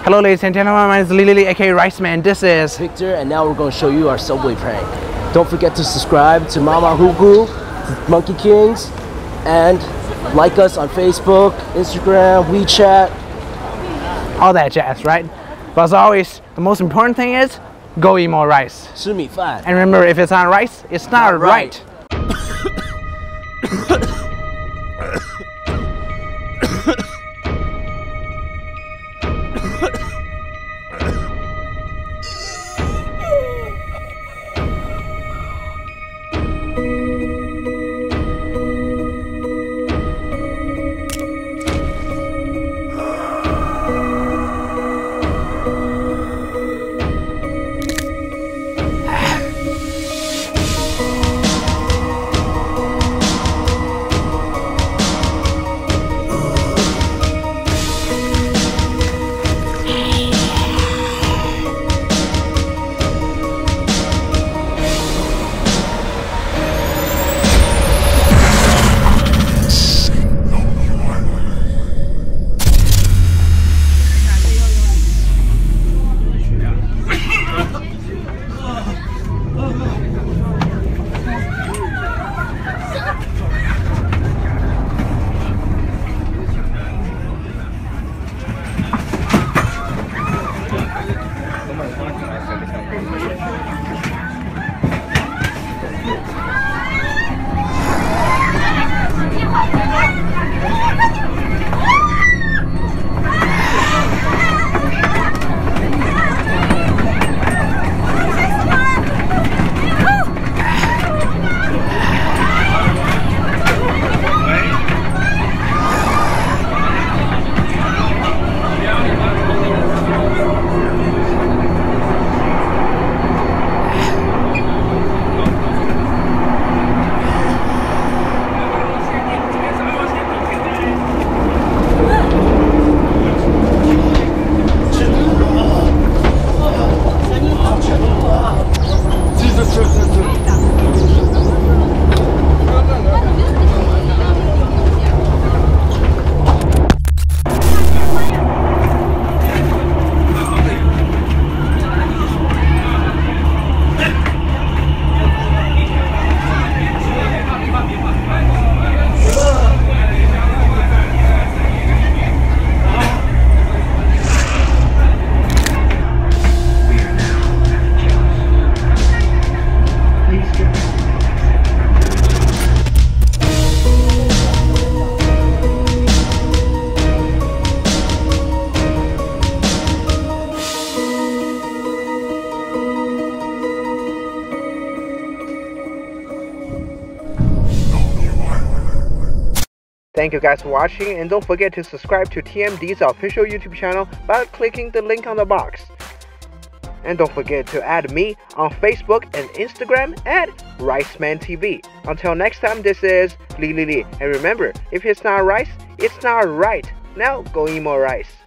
Hello ladies and gentlemen, my name is Lily aka Rice Man. This is Victor, and now we're going to show you our subway prank. Don't forget to subscribe to Mama Hugu, to Monkey Kings, and like us on Facebook, Instagram, WeChat, all that jazz, right? But as always, the most important thing is go eat more rice. 吃米饭. And remember, if it's not rice, it's not right. Thank you guys for watching, and don't forget to subscribe to TMD's official YouTube channel by clicking the link on the box. And don't forget to add me on Facebook and Instagram at RicemanTV. Until next time, this is Li. And remember, if it's not rice, it's not right. Now go eat more rice.